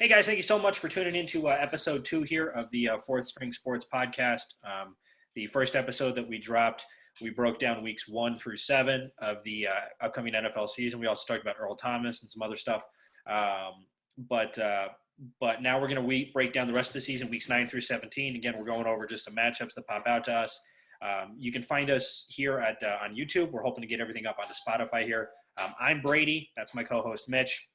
Hey guys, thank you so much for tuning into episode 2 here of the Fourth String Sports Podcast. The first episode that we dropped, we broke down weeks 1 through 7 of the upcoming NFL season. We also talked about Earl Thomas and some other stuff. But now we're going to break down the rest of the season, weeks 9 through 17. Again, we're going over just some matchups that pop out to us. You can find us here on YouTube. We're hoping to get everything up onto Spotify here. I'm Brady. That's my co-host, Mitch.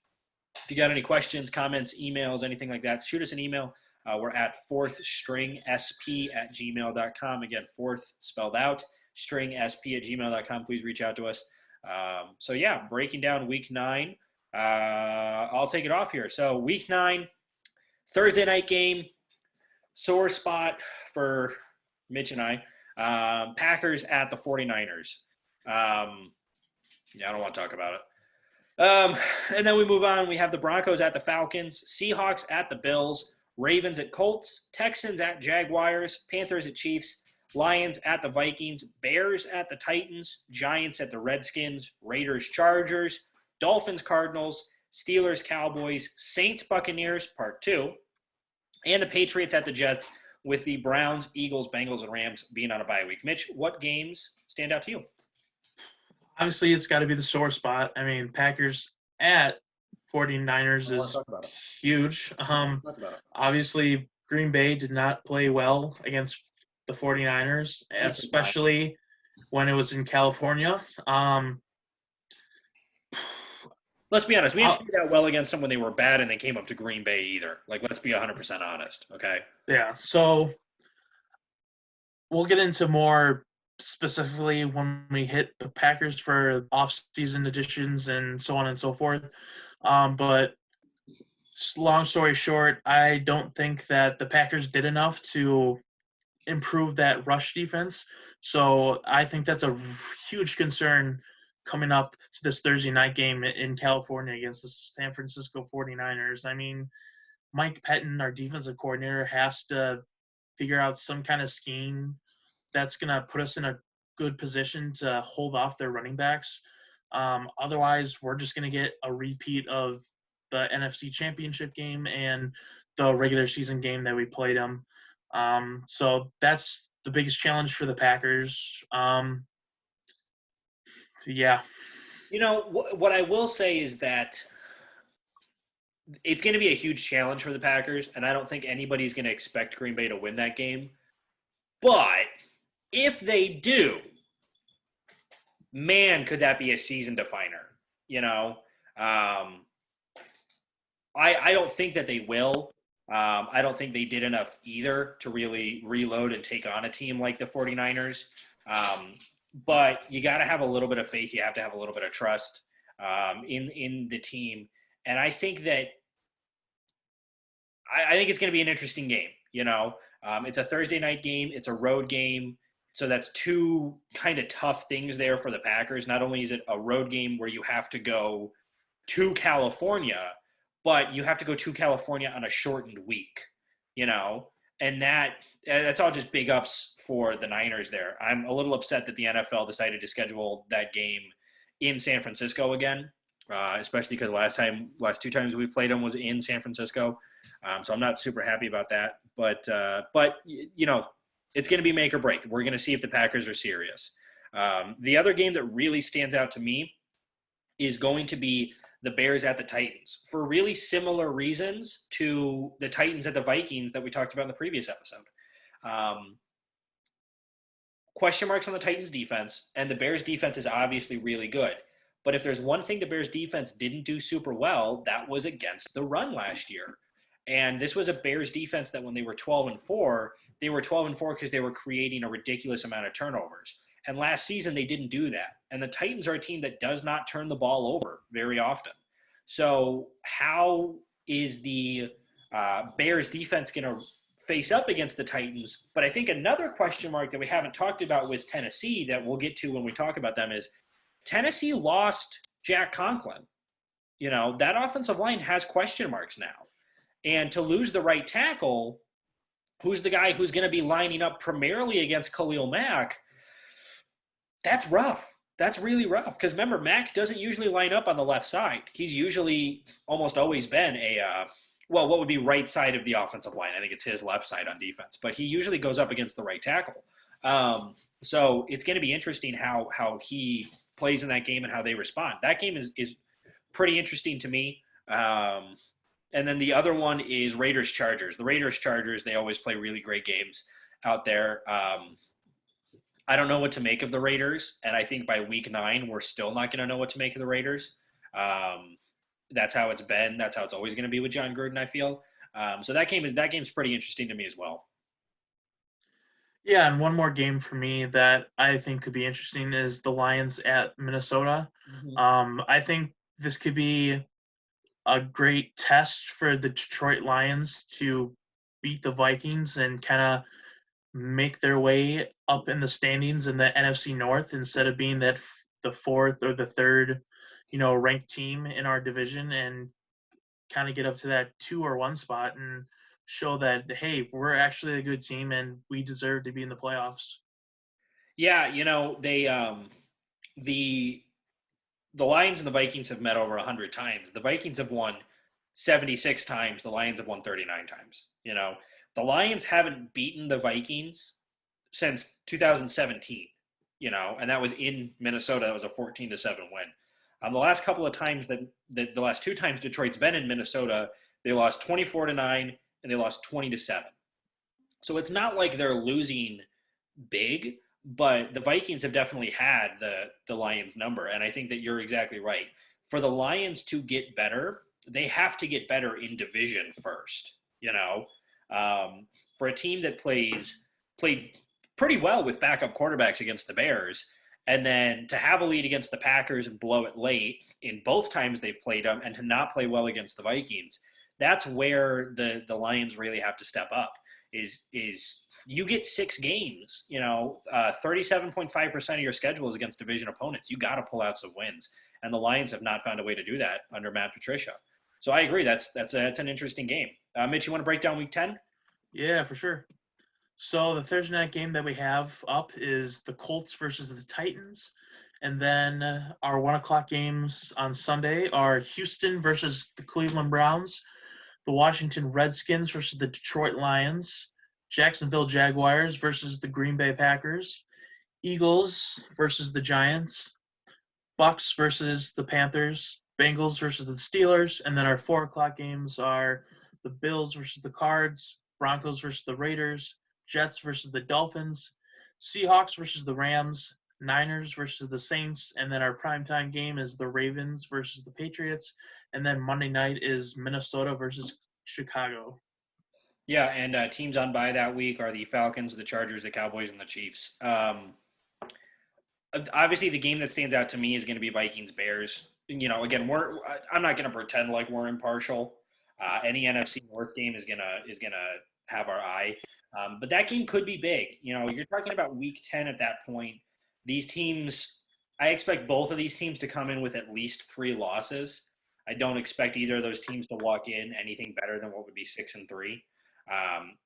If you got any questions, comments, emails, anything like that, shoot us an email. We're at fourthstringsp@gmail.com. Again, fourth spelled out, stringsp@gmail.com. Please reach out to us. Breaking down week 9. I'll take it off here. So week 9, Thursday night game, sore spot for Mitch and I. Packers at the 49ers. I don't want to talk about it. And then we move on. We have the Broncos at the Falcons, Seahawks at the Bills, Ravens at Colts, Texans at Jaguars, Panthers at Chiefs, Lions at the Vikings, Bears at the Titans, Giants at the Redskins, Raiders Chargers, Dolphins Cardinals, Steelers Cowboys, Saints Buccaneers Part 2, and the Patriots at the Jets, with the Browns, Eagles, Bengals, and Rams being on a bye week. Mitch, what games stand out to you? Obviously, it's got to be the sore spot. I mean, Packers at 49ers is huge. Obviously, Green Bay did not play well against the 49ers, especially when it was in California. Let's be honest. We didn't play that well against them when they were bad and they came up to Green Bay either. Let's be 100% honest, okay? Yeah, so we'll get into more specifically when we hit the Packers for off-season additions and so on and so forth. But long story short, I don't think that the Packers did enough to improve that rush defense. So I think that's a huge concern coming up to this Thursday night game in California against the San Francisco 49ers. I mean, Mike Pettin, our defensive coordinator, has to figure out some kind of scheme that's going to put us in a good position to hold off their running backs. Otherwise, we're just going to get a repeat of the NFC Championship game and the regular season game that we played them. So that's the biggest challenge for the Packers. Yeah. You know, what I will say is that it's going to be a huge challenge for the Packers, and I don't think anybody's going to expect Green Bay to win that game. But if they do, man, could that be a season definer? I don't think that they will. I don't think they did enough either to really reload and take on a team like the 49ers. But you got to have a little bit of faith. You have to have a little bit of trust in the team. And I think that I think it's going to be an interesting game. It's a Thursday night game. It's a road game. So that's two kind of tough things there for the Packers. Not only is it a road game where you have to go to California, but you have to go to California on a shortened week, and that's all just big ups for the Niners there. I'm a little upset that the NFL decided to schedule that game in San Francisco again, especially because last 2 times we've played them was in San Francisco. So I'm not super happy about that, but it's going to be make or break. We're going to see if the Packers are serious. The other game that really stands out to me is going to be the Bears at the Titans, for really similar reasons to the Titans at the Vikings that we talked about in the previous episode. Question marks on the Titans defense, and the Bears defense is obviously really good. But if there's one thing the Bears defense didn't do super well, that was against the run last year. And this was a Bears defense that when they were 12-4, they were 12-4 because they were creating a ridiculous amount of turnovers. And last season, they didn't do that. And the Titans are a team that does not turn the ball over very often. So how is the Bears defense going to face up against the Titans? But I think another question mark that we haven't talked about with Tennessee that we'll get to when we talk about them is Tennessee lost Jack Conklin. That offensive line has question marks now. And to lose the right tackle, who's the guy who's going to be lining up primarily against Khalil Mack, that's rough. That's really rough. Because remember, Mack doesn't usually line up on the left side. He's usually almost always been a well, what would be right side of the offensive line. I think it's his left side on defense, but he usually goes up against the right tackle. So it's going to be interesting how he plays in that game and how they respond. That game is pretty interesting to me. And then the other one is Raiders Chargers. The Raiders Chargers, they always play really great games out there. I don't know what to make of the Raiders, and I think by week 9 we're still not going to know what to make of the Raiders. That's how it's been. That's how it's always going to be with John Gruden, I feel. So that game's pretty interesting to me as well. Yeah, and one more game for me that I think could be interesting is the Lions at Minnesota. I think this could be a great test for the Detroit Lions to beat the Vikings and kind of make their way up in the standings in the NFC North instead of being that the fourth or the third, ranked team in our division, and kind of get up to that 2 or 1 spot and show that, hey, we're actually a good team and we deserve to be in the playoffs. Yeah, the the Lions and the Vikings have met over 100 times. The Vikings have won 76 times. The Lions have won 39 times. The Lions haven't beaten the Vikings since 2017. And that was in Minnesota. That was a 14-7 win. The last couple of times the last 2 times Detroit's been in Minnesota, they lost 24-9 and they lost 20-7. So it's not like they're losing big, but the Vikings have definitely had the Lions number, and I think that you're exactly right. For the Lions to get better, they have to get better in division first. For a team that played pretty well with backup quarterbacks against the Bears, and then to have a lead against the Packers and blow it late in both times they've played them, and to not play well against the Vikings, that's where the Lions really have to step up. Is you get 6 games, 37.5% of your schedule is against division opponents. You got to pull out some wins, and the Lions have not found a way to do that under Matt Patricia. So I agree. That's an interesting game. Mitch, you want to break down Week 10? Yeah, for sure. So the Thursday night game that we have up is the Colts versus the Titans. And then our 1 o'clock games on Sunday are Houston versus the Cleveland Browns, the Washington Redskins versus the Detroit Lions, Jacksonville Jaguars versus the Green Bay Packers, Eagles versus the Giants, Bucks versus the Panthers, Bengals versus the Steelers, and then our 4 o'clock games are the Bills versus the Cards, Broncos versus the Raiders, Jets versus the Dolphins, Seahawks versus the Rams, Niners versus the Saints, and then our primetime game is the Ravens versus the Patriots, and then Monday night is Minnesota versus Chicago. Yeah, and teams on bye that week are the Falcons, the Chargers, the Cowboys, and the Chiefs. Obviously, the game that stands out to me is going to be Vikings Bears. Again, I'm not going to pretend like we're impartial. Any NFC North game is gonna have our eye, but that game could be big. You're talking about Week 10 at that point. These teams, I expect both of these teams to come in with at least 3 losses. I don't expect either of those teams to walk in anything better than what would be 6-3.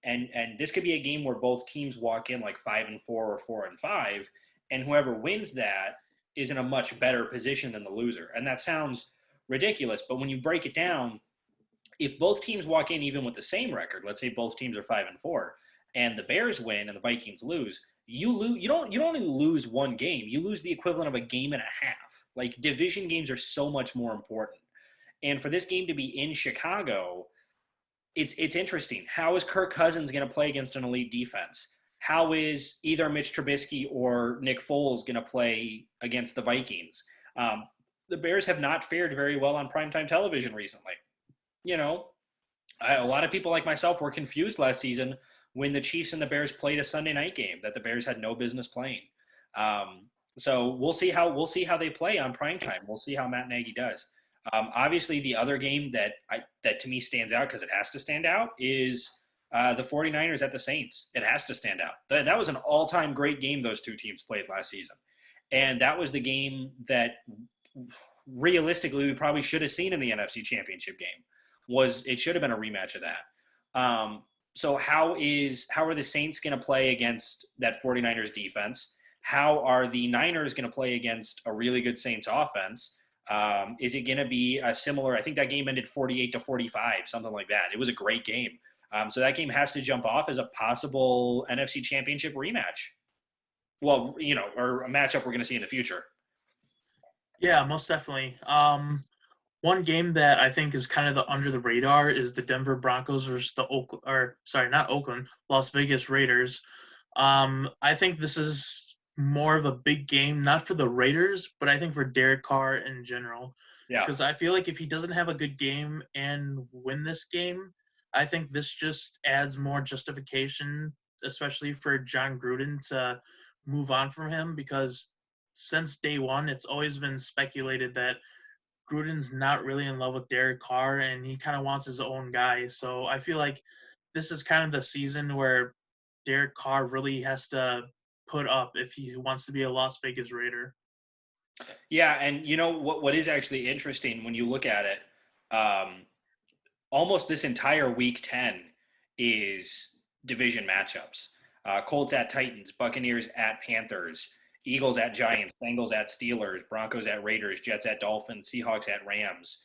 And this could be a game where both teams walk in like 5-4 or 4-5, and whoever wins that is in a much better position than the loser. And that sounds ridiculous, but when you break it down, if both teams walk in even with the same record, let's say both teams are 5-4, and the Bears win and the Vikings lose, you lose. You don't only lose one game; you lose the equivalent of a game and a half. Like, division games are so much more important. And for this game to be in Chicago, it's interesting. How is Kirk Cousins going to play against an elite defense? How is either Mitch Trubisky or Nick Foles going to play against the Vikings? The Bears have not fared very well on primetime television recently. A lot of people like myself were confused last season when the Chiefs and the Bears played a Sunday night game that the Bears had no business playing. So we'll see how they play on primetime. We'll see how Matt Nagy does. Obviously, the other game that to me stands out, because it has to stand out, is the 49ers at the Saints. It has to stand out. That was an all-time great game those two teams played last season. And that was the game that realistically we probably should have seen in the NFC Championship game. It should have been a rematch of that. So how are the Saints going to play against that 49ers defense? How are the Niners going to play against a really good Saints offense? Is it going to be a similar? I think that game ended 48-45, something like that. It was a great game. So that game has to jump off as a possible NFC Championship rematch. Well, or a matchup we're going to see in the future. Yeah, most definitely. One game that I think is kind of under the radar is the Denver Broncos versus the Oakland, or sorry, not Oakland, Las Vegas Raiders. I think this is more of a big game, not for the Raiders, but I think for Derek Carr in general. Yeah. Because I feel like if he doesn't have a good game and win this game, I think this just adds more justification, especially for John Gruden to move on from him. Because since day one, it's always been speculated that Gruden's not really in love with Derek Carr and he kind of wants his own guy. So I feel like this is kind of the season where Derek Carr really has to put up if he wants to be a Las Vegas Raider. Yeah, and what is actually interesting when you look at it, almost this entire Week 10 is division matchups. Colts at Titans, Buccaneers at Panthers, Eagles at Giants, Bengals at Steelers, Broncos at Raiders, Jets at Dolphins, Seahawks at Rams,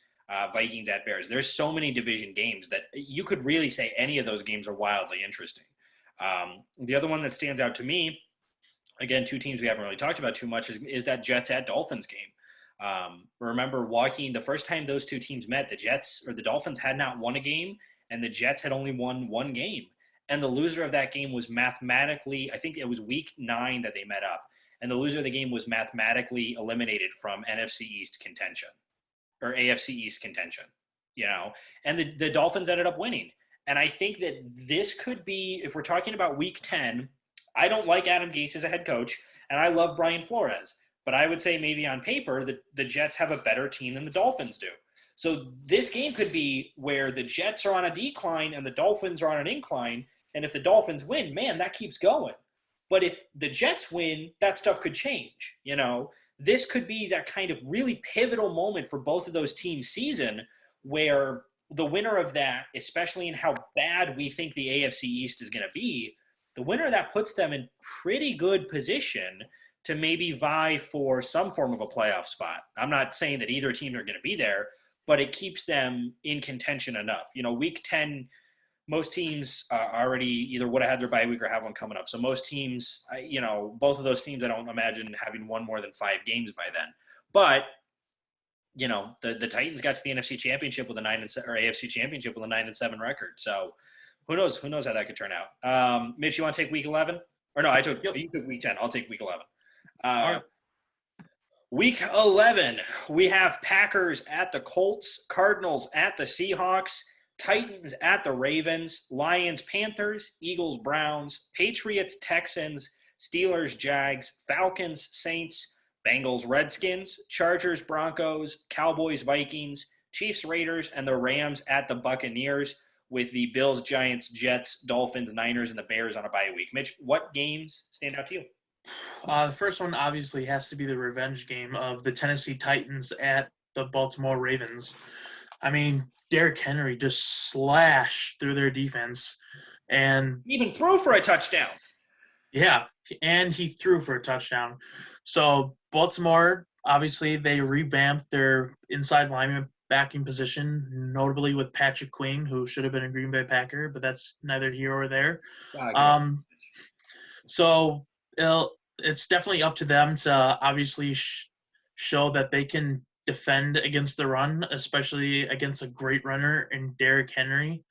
Vikings at Bears. There's so many division games that you could really say any of those games are wildly interesting. The other one that stands out to me, again, two teams we haven't really talked about too much, is that Jets at Dolphins game. Remember, Joaquin, the first time those two teams met, the Dolphins had not won a game, and the Jets had only won one game. And the loser of that game was mathematically, I think it was week 9 that they met up, and the loser of the game was mathematically eliminated from NFC East contention or AFC East contention, and the Dolphins ended up winning. And I think that this could be, if we're talking about week 10, I don't like Adam Gase as a head coach, and I love Brian Flores. But I would say maybe on paper that the Jets have a better team than the Dolphins do. So this game could be where the Jets are on a decline and the Dolphins are on an incline. And if the Dolphins win, man, that keeps going. But if the Jets win, that stuff could change. This could be that kind of really pivotal moment for both of those teams' season where the winner of that, especially in how bad we think the AFC East is going to be, the winner of that puts them in pretty good position to maybe vie for some form of a playoff spot. I'm not saying that either team are going to be there, but it keeps them in contention enough. Week 10, most teams already either would have had their bye week or have one coming up. So most teams, both of those teams, I don't imagine having won more than 5 games by then. But the Titans got to the NFC Championship with a 9-7 or AFC Championship with a 9-7 record. So who knows how that could turn out. Mitch, you want to take Week 11? Or no, you took Week 10. I'll take Week 11. Right. Week 11, we have Packers at the Colts, Cardinals at the Seahawks, Titans at the Ravens, Lions, Panthers, Eagles, Browns, Patriots, Texans, Steelers, Jags, Falcons, Saints, Bengals, Redskins, Chargers, Broncos, Cowboys, Vikings, Chiefs, Raiders, and the Rams at the Buccaneers, with the Bills, Giants, Jets, Dolphins, Niners, and the Bears on a bye week. Mitch, what games stand out to you? The first one obviously has to be the revenge game of the Tennessee Titans at the Baltimore Ravens. I mean, Derrick Henry just slashed through their defense and even threw for a touchdown. Yeah, and he threw for a touchdown. So Baltimore, obviously, they revamped their inside lineman backing position, notably with Patrick Queen, who should have been a Green Bay Packer, but that's neither here or there. So it's definitely up to them to obviously show that they can defend against the run, especially against a great runner in Derrick Henry.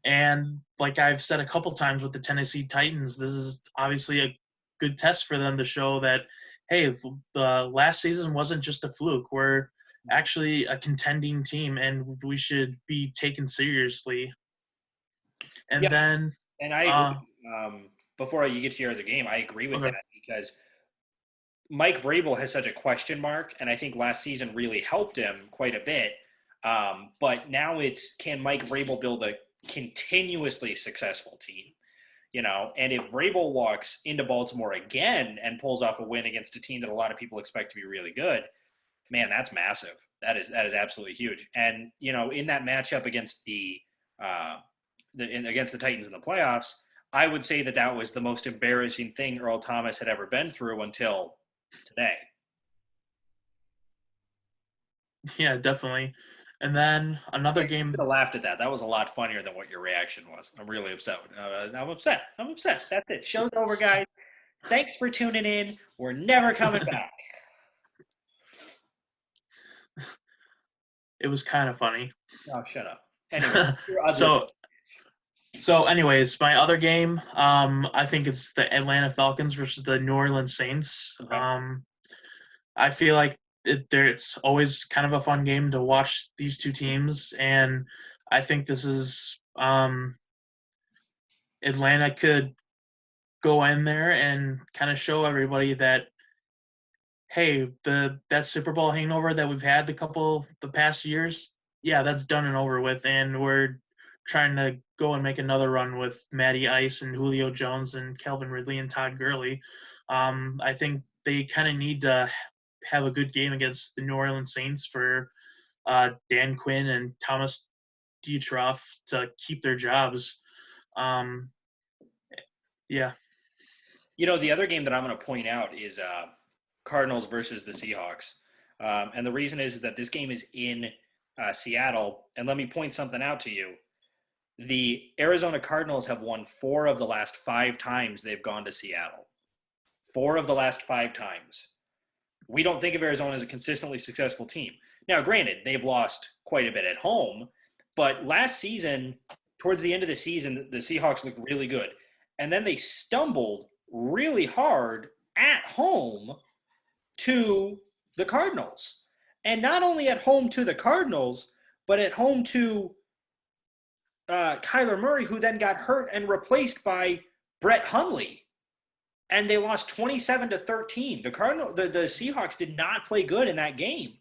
And like I've said a couple times with the Tennessee Titans, this is obviously a good test for them to show that, hey, the last season wasn't just a fluke. We're actually a contending team, and we should be taken seriously. And then – and I agree. Before you get to your other game, I agree with that because Mike Vrabel has such a question mark, and I think last season really helped him quite a bit. But now it's, can Mike Vrabel build a continuously successful team? And if Vrabel walks into Baltimore again and pulls off a win against a team that a lot of people expect to be really good, man, that's massive. That is absolutely huge. And in that matchup against against the Titans in the playoffs, I would say that was the most embarrassing thing Earl Thomas had ever been through until today. Yeah, definitely. And then another I should game. have laughed at that. That was a lot funnier than what your reaction was. I'm really upset. I'm upset. I'm upset. That's it. s- Show's over, s- guys. Thanks for tuning in. We're never coming back. It was kind of funny. Oh, shut up. Anyway, your other game. so anyways, my other game, I think it's the Atlanta Falcons versus the New Orleans Saints. Okay. I feel like it's always kind of a fun game to watch these two teams, and I think this is Atlanta could go in there and kind of show everybody that, hey, that Super Bowl hangover that we've had the past years, yeah, that's done and over with, and we're trying to go and make another run with Matty Ice and Julio Jones and Calvin Ridley and Todd Gurley. I think they kind of need to have a good game against the New Orleans Saints for Dan Quinn and Thomas Dietroff to keep their jobs. Um, yeah. The other game that I'm going to point out is Cardinals versus the Seahawks. And the reason is that this game is in Seattle. And let me point something out to you. The Arizona Cardinals have won 4 of the last 5 times they've gone to Seattle. 4 of the last 5 times. We don't think of Arizona as a consistently successful team. Now, granted, they've lost quite a bit at home, but last season, towards the end of the season, the Seahawks looked really good. And then they stumbled really hard at home to the Cardinals. And not only at home to the Cardinals, but at home to Kyler Murray, who then got hurt and replaced by Brett Hundley. And they lost 27-13. The Seahawks did not play good in that game.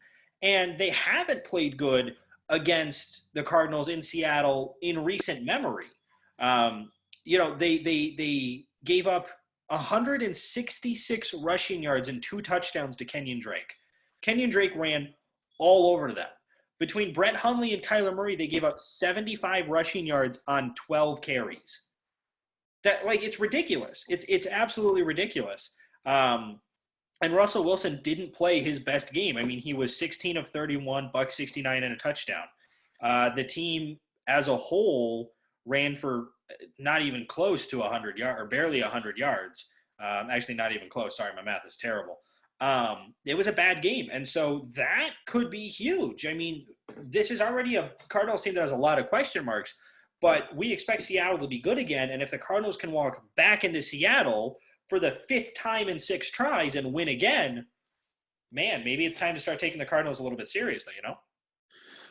And they haven't played good against the Cardinals in Seattle in recent memory. They gave up 166 rushing yards and 2 touchdowns to Kenyon Drake. Kenyon Drake ran all over them. Between Brett Hundley and Kyler Murray, they gave up 75 rushing yards on 12 carries. It's ridiculous. It's absolutely ridiculous. And Russell Wilson didn't play his best game. I mean, he was 16 of 31, buck 69 and a touchdown. The team as a whole ran for not even close to 100 yards, or barely 100 yards. Actually, not even close. Sorry, my math is terrible. It was a bad game, and so that could be huge. I mean, this is already a Cardinals team that has a lot of question marks, but we expect Seattle to be good again. And if the Cardinals can walk back into Seattle for the 5th time in 6 tries and win again, man, maybe it's time to start taking the Cardinals a little bit seriously.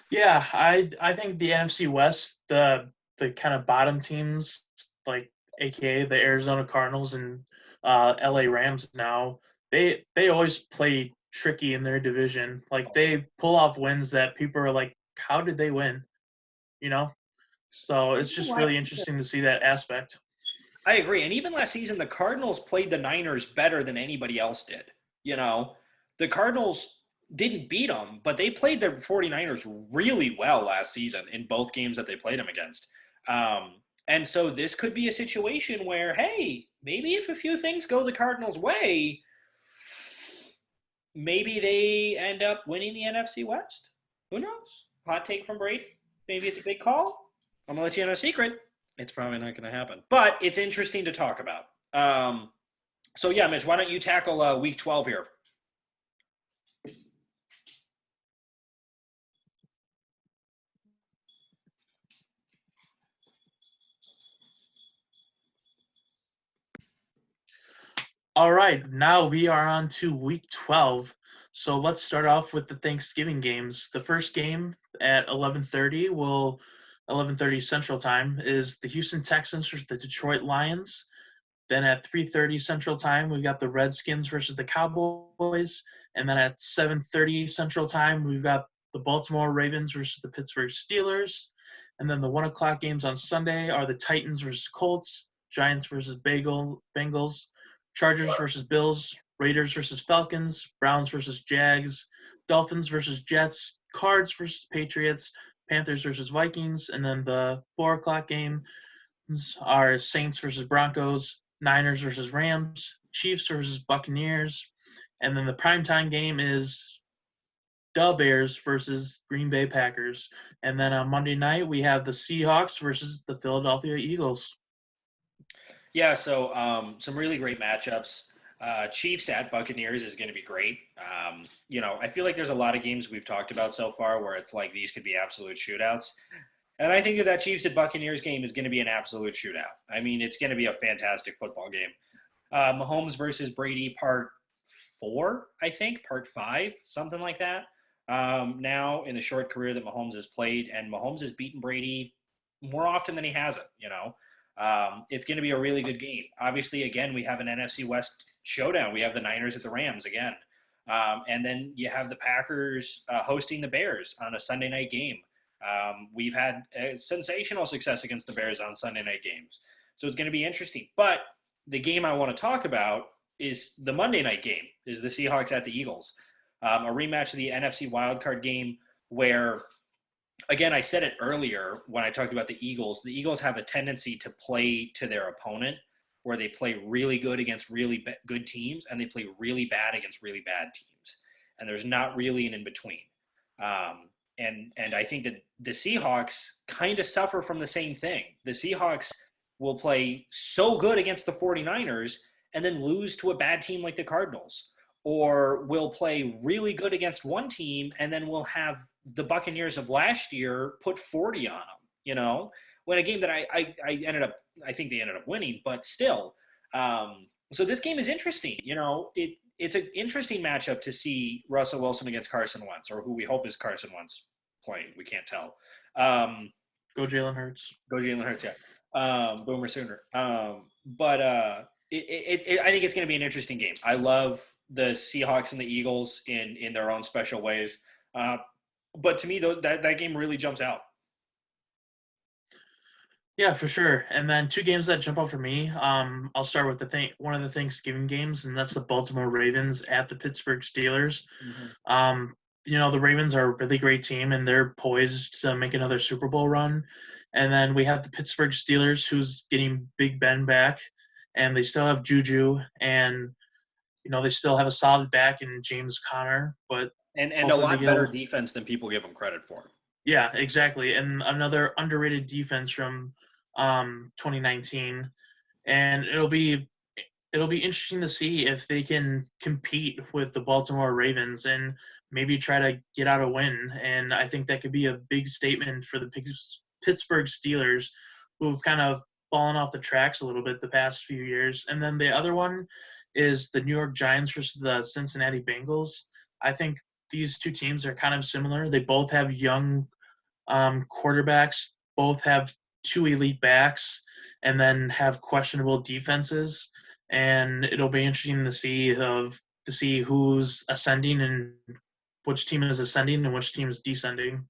Yeah, I think the NFC West, the kind of bottom teams, like AKA the Arizona Cardinals and LA Rams now, they always play tricky in their division. Like they pull off wins that people are like, how did they win? You know? So it's just really interesting to see that aspect. I agree. And even last season, the Cardinals played the Niners better than anybody else did. The Cardinals didn't beat them, but they played the 49ers really well last season in both games that they played them against. And so this could be a situation where, hey, maybe if a few things go the Cardinals' way, maybe they end up winning the NFC West. Who knows? Hot take from Brady. Maybe it's a big call. I'm going to let you in a secret. It's probably not going to happen. But it's interesting to talk about. So, yeah, Mitch, why don't you tackle Week 12 here? All right, now we are on to week 12. So let's start off with the Thanksgiving games. The first game at 11:30 Central Time is the Houston Texans versus the Detroit Lions. Then at 3:30 Central Time, we got the Redskins versus the Cowboys, and then at 7:30 Central Time, we've got the Baltimore Ravens versus the Pittsburgh Steelers. And then the 1 o'clock games on Sunday are the Titans versus Colts, Giants versus Bengals, Chargers versus Bills, Raiders versus Falcons, Browns versus Jags, Dolphins versus Jets, Cards versus Patriots, Panthers versus Vikings, and then the 4 o'clock games are Saints versus Broncos, Niners versus Rams, Chiefs versus Buccaneers, and then the primetime game is the Bears versus Green Bay Packers. And then on Monday night, we have the Seahawks versus the Philadelphia Eagles. Yeah, so some really great matchups. Chiefs at Buccaneers is going to be great. I feel like there's a lot of games we've talked about so far where it's like these could be absolute shootouts. And I think that Chiefs at Buccaneers game is going to be an absolute shootout. I mean, it's going to be a fantastic football game. Mahomes versus Brady, part 4, I think, part 5, something like that. Now, in the short career that Mahomes has played, and Mahomes has beaten Brady more often than he hasn't, it's going to be a really good game. Obviously, again, we have an NFC West showdown. We have the Niners at the Rams again. And then you have the Packers hosting the Bears on a Sunday night game. We've had sensational success against the Bears on Sunday night games. So it's going to be interesting. But the game I want to talk about is the Monday night game, is the Seahawks at the Eagles. A rematch of the NFC wildcard game where, again, I said it earlier when I talked about the Eagles. The Eagles have a tendency to play to their opponent, where they play really good against really good teams and they play really bad against really bad teams. And there's not really an in-between. And I think that the Seahawks kind of suffer from the same thing. The Seahawks will play so good against the 49ers and then lose to a bad team like the Cardinals, or will play really good against one team and then we'll have the Buccaneers of last year put 40 on them, when a game that I think they ended up winning, but still. So this game is interesting. It's an interesting matchup to see Russell Wilson against Carson Wentz, or who we hope is Carson Wentz playing. We can't tell. Go Jalen Hurts. Go Jalen Hurts, yeah. Boomer Sooner. But I think it's going to be an interesting game. I love the Seahawks and the Eagles in their own special ways. But to me, that game really jumps out. Yeah, for sure. And then 2 games that jump out for me. I'll start with one of the Thanksgiving games, and that's the Baltimore Ravens at the Pittsburgh Steelers. Mm-hmm. The Ravens are a really great team, and they're poised to make another Super Bowl run. And then we have the Pittsburgh Steelers, who's getting Big Ben back, and they still have Juju, and they still have a solid back in James Conner, but and a lot better defense than people give them credit for. Yeah, exactly. And another underrated defense from 2019. And it'll be interesting to see if they can compete with the Baltimore Ravens and maybe try to get out a win. And I think that could be a big statement for the Pittsburgh Steelers, who've kind of fallen off the tracks a little bit the past few years. And then the other one is the New York Giants versus the Cincinnati Bengals. I think these 2 teams are kind of similar. They both have young quarterbacks, both have 2 elite backs, and then have questionable defenses. And it'll be interesting to see who's ascending and which team is ascending and which team is descending.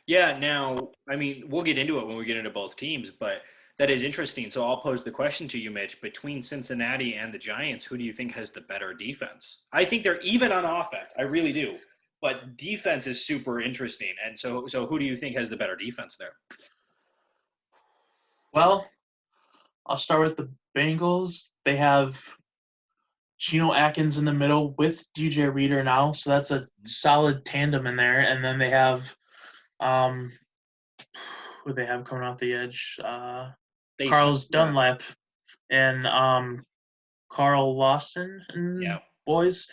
Yeah, now, I mean, we'll get into it when we get into both teams, but that is interesting. So I'll pose the question to you, Mitch. Between Cincinnati and the Giants, who do you think has the better defense? I think they're even on offense. I really do. But defense is super interesting. And so who do you think has the better defense there? Well, I'll start with the Bengals. They have Geno Atkins in the middle with DJ Reader now, so that's a solid tandem in there. And then they have who they have coming off the edge? Carlos Dunlap and Carl Lawson and boys.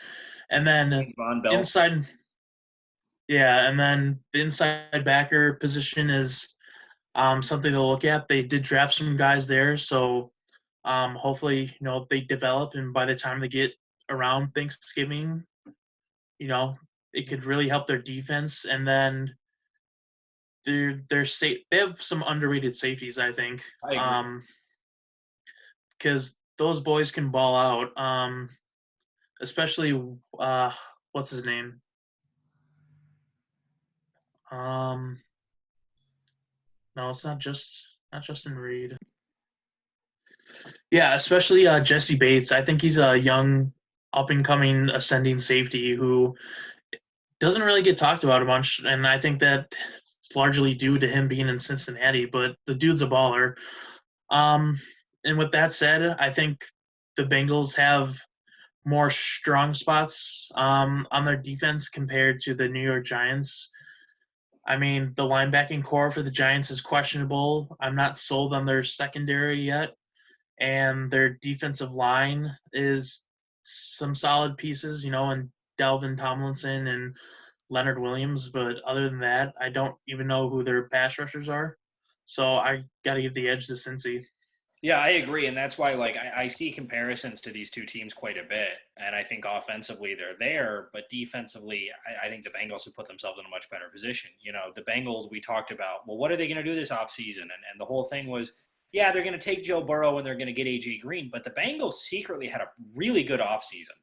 And then inside – yeah, and then the inside backer position is something to look at. They did draft some guys there, so hopefully, they develop, and by the time they get around Thanksgiving, it could really help their defense. And then they have some underrated safeties, I think, because those boys can ball out, especially what's his name? No, it's not Justin Reed. Yeah, especially Jesse Bates. I think he's a young, up-and-coming, ascending safety who doesn't really get talked about much, and I think that's largely due to him being in Cincinnati, but the dude's a baller. And with that said, I think the Bengals have more strong spots on their defense compared to the New York Giants. I mean, the linebacking core for the Giants is questionable. I'm not sold on their secondary yet, and their defensive line is some solid pieces, and Delvin Tomlinson and Leonard Williams. But other than that, I don't even know who their pass rushers are. So I got to give the edge to Cincy. Yeah, I agree, and that's why like I see comparisons to these two teams quite a bit, and I think offensively they're there, but defensively I think the Bengals have put themselves in a much better position. The Bengals we talked about. Well, what are they going to do this offseason? And the whole thing was, yeah, they're going to take Joe Burrow and they're going to get AJ Green, but the Bengals secretly had a really good offseason.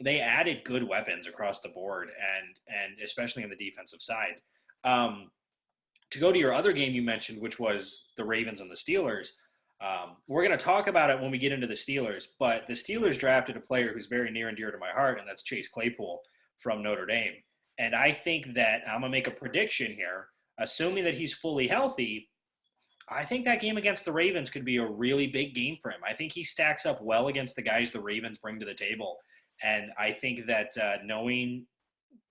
They added good weapons across the board, and especially on the defensive side. Um, to go to your other game you mentioned, which was the Ravens and the Steelers. We're going to talk about it when we get into the Steelers, but the Steelers drafted a player who's very near and dear to my heart, and that's Chase Claypool from Notre Dame. And I think that I'm going to make a prediction here, assuming that he's fully healthy. I think that game against the Ravens could be a really big game for him. I think he stacks up well against the guys the Ravens bring to the table. And I think that knowing,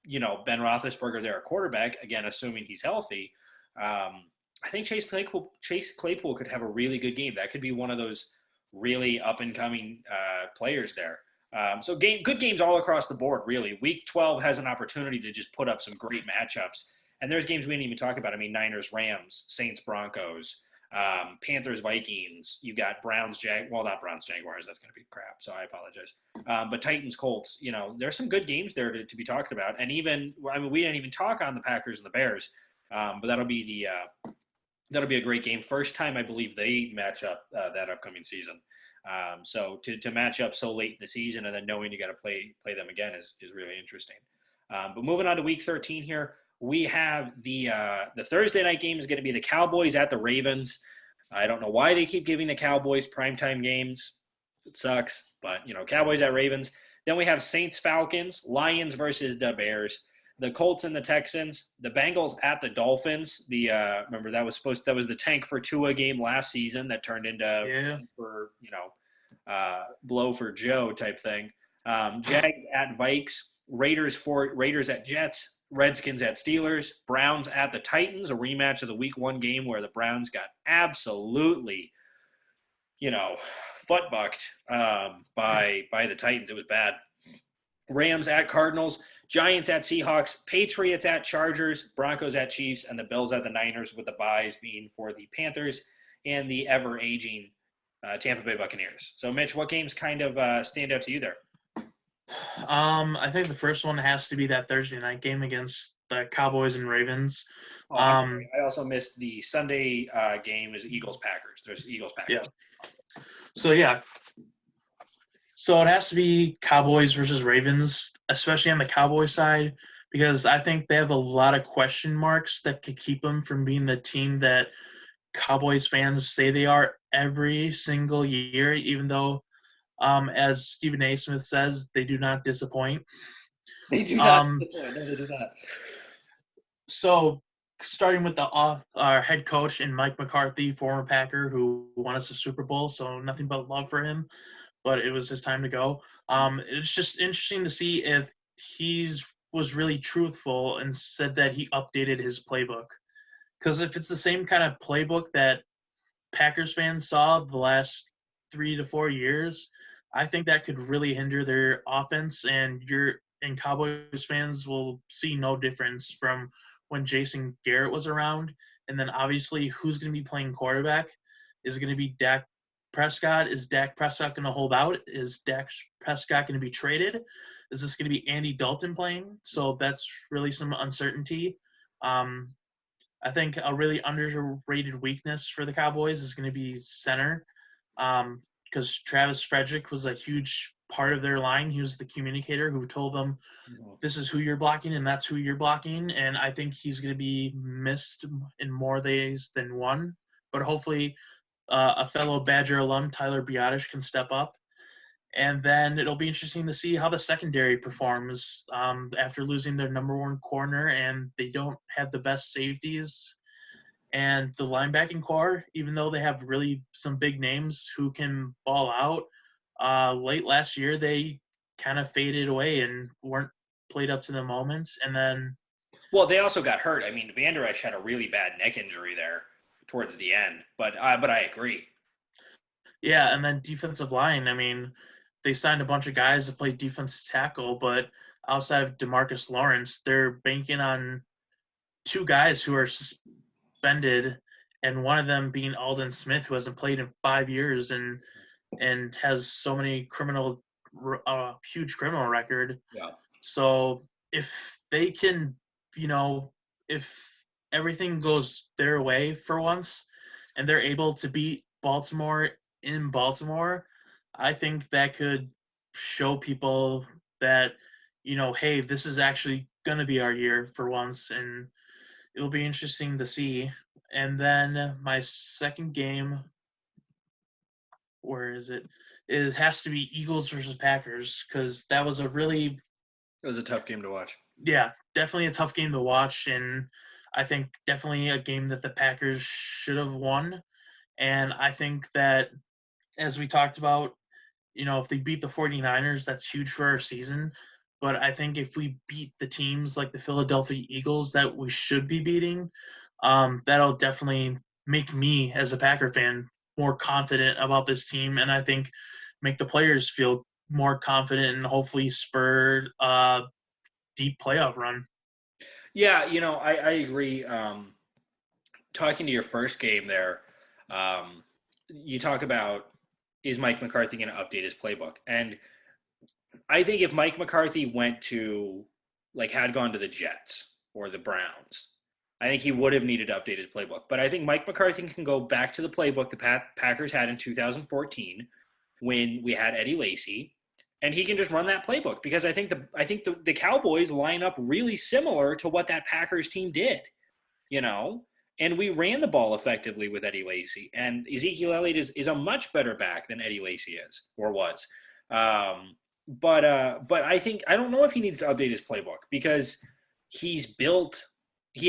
Ben Roethlisberger there at quarterback, again, assuming he's healthy, I think Chase Claypool could have a really good game. That could be one of those really up and coming players there. So good games all across the board. Really, Week 12 has an opportunity to just put up some great matchups. And there's games we didn't even talk about. I mean, Niners, Rams, Saints, Broncos, Panthers, Vikings. You got Browns, not Browns, Jaguars. That's going to be crap. So I apologize. But Titans, Colts. There's some good games there to be talked about. And even, I mean, we didn't even talk on the Packers and the Bears. But that'll be a great game. First time I believe they match up that upcoming season. So to match up so late in the season and then knowing you got to play them again is really interesting. But moving on to Week 13 here, we have the Thursday night game is going to be the Cowboys at the Ravens. I don't know why they keep giving the Cowboys primetime games. It sucks, but Cowboys at Ravens. Then we have Saints Falcons, Lions versus the Bears, the Colts and the Texans, the Bengals at the Dolphins. Remember that was the tank for Tua game last season that turned into blow for Joe type thing. Jags at Vikes, Raiders at Jets, Redskins at Steelers, Browns at the Titans, a rematch of the Week 1 game where the Browns got absolutely, foot bucked by the Titans. It was bad. Rams at Cardinals, Giants at Seahawks, Patriots at Chargers, Broncos at Chiefs, and the Bills at the Niners, with the byes being for the Panthers and the ever-aging Tampa Bay Buccaneers. So, Mitch, what games kind of stand out to you there? I think the first one has to be that Thursday night game against the Cowboys and Ravens. Oh, I'm sorry. I also missed the Sunday game is Eagles-Packers. There's Eagles-Packers. Yeah. So it has to be Cowboys versus Ravens, especially on the Cowboys side, because I think they have a lot of question marks that could keep them from being the team that Cowboys fans say they are every single year, even though, as Stephen A. Smith says, they do not disappoint. They do not. No, they do not. So starting with our head coach and Mike McCarthy, former Packer, who won us a Super Bowl, so nothing but love for him. But it was his time to go. It's just interesting to see if he was really truthful and said that he updated his playbook. Because if it's the same kind of playbook that Packers fans saw the last 3 to 4 years, I think that could really hinder their offense, and Cowboys fans will see no difference from when Jason Garrett was around. And then obviously who's going to be playing quarterback? Is it going to be Dak Prescott? Is Dak Prescott going to hold out? Is Dak Prescott going to be traded? Is this going to be Andy Dalton playing? So that's really some uncertainty. I think a really underrated weakness for the Cowboys is going to be center, because Travis Frederick was a huge part of their line. He was the communicator who told them, this is who you're blocking and that's who you're blocking. And I think he's going to be missed in more ways than one. But hopefully a fellow Badger alum, Tyler Biadasz, can step up. And then it'll be interesting to see how the secondary performs after losing their number one corner, and they don't have the best safeties. And the linebacking core, even though they have really some big names who can ball out, late last year they kind of faded away and weren't played up to the moments. And then Well, they also got hurt. I mean, Van Der Esch had a really bad neck injury there towards the end, but I agree. yeah, and then defensive line. I mean, they signed a bunch of guys to play defensive tackle, but outside of Demarcus Lawrence, they're banking on two guys who are suspended, and one of them being Alden Smith, who hasn't played in 5 years and has so many huge criminal record. Yeah. So if they can, you know, if everything goes their way for once, and they're able to beat Baltimore in Baltimore, I think that could show people that, hey, this is actually going to be our year for once, and it'll be interesting to see. And then my second game, where is it? It has to be Eagles versus Packers, because that was a really, It was a tough game to watch. yeah, definitely a tough game to watch, and I think definitely a game that the Packers should have won. And I think that, as we talked about, if they beat the 49ers, that's huge for our season. But I think if we beat the teams like the Philadelphia Eagles that we should be beating, that'll definitely make me, as a Packer fan, more confident about this team. And I think make the players feel more confident and hopefully spur a deep playoff run. Yeah, I agree. Talking to your first game there, you talk about, is Mike McCarthy going to update his playbook? And I think if Mike McCarthy went to, like, had gone to the Jets or the Browns, I think he would have needed to update his playbook. But I think Mike McCarthy can go back to the playbook the Packers had in 2014 when we had Eddie Lacy, and he can just run that playbook, because I think the Cowboys line up really similar to what that Packers team did, you know. And we ran the ball effectively with Eddie Lacy, and Ezekiel Elliott is a much better back than Eddie Lacy is or was. But I think, I don't know if he needs to update his playbook, because he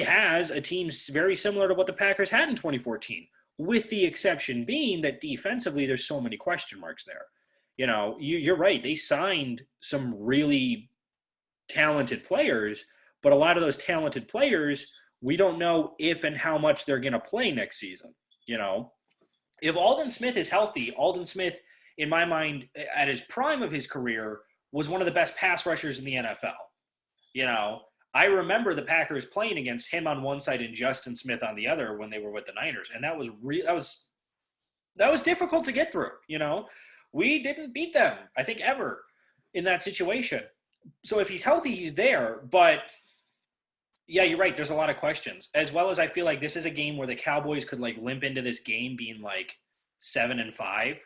has a team very similar to what the Packers had in 2014, with the exception being that defensively there's so many question marks there. You're right. They signed some really talented players, but a lot of those talented players, we don't know if and how much they're going to play next season. If Alden Smith is healthy, Alden Smith, in my mind, at his prime of his career, was one of the best pass rushers in the NFL. I remember the Packers playing against him on one side and Justin Smith on the other when they were with the Niners, and that was difficult to get through. We didn't beat them, I think, ever in that situation. So if he's healthy, he's there. But yeah, you're right. There's a lot of questions. As well as, I feel like this is a game where the Cowboys could, like, limp into this game being like 7-5,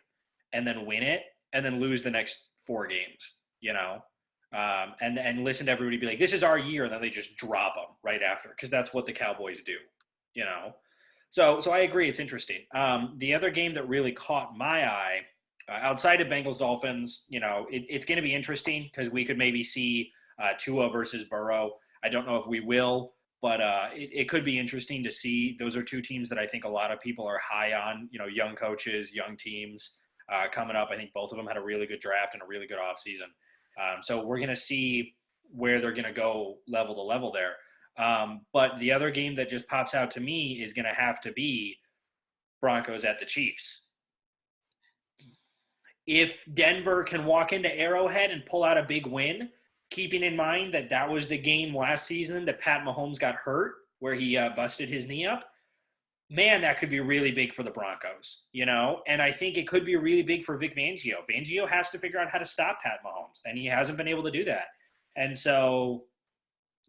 and then win it, and then lose the next 4 games. And listen to everybody be like, "This is our year," and then they just drop them right after, because that's what the Cowboys do. So I agree. It's interesting. The other game that really caught my eye, outside of Bengals Dolphins, it's going to be interesting, because we could maybe see Tua versus Burrow. I don't know if we will, but it could be interesting to see. Those are two teams that I think a lot of people are high on. Young coaches, young teams coming up. I think both of them had a really good draft and a really good offseason. So we're going to see where they're going to go level to level there. But the other game that just pops out to me is going to have to be Broncos at the Chiefs. If Denver can walk into Arrowhead and pull out a big win, keeping in mind that was the game last season that Pat Mahomes got hurt, where he busted his knee up, man, that could be really big for the Broncos, And I think it could be really big for Vic Fangio. Fangio has to figure out how to stop Pat Mahomes, and he hasn't been able to do that. And so,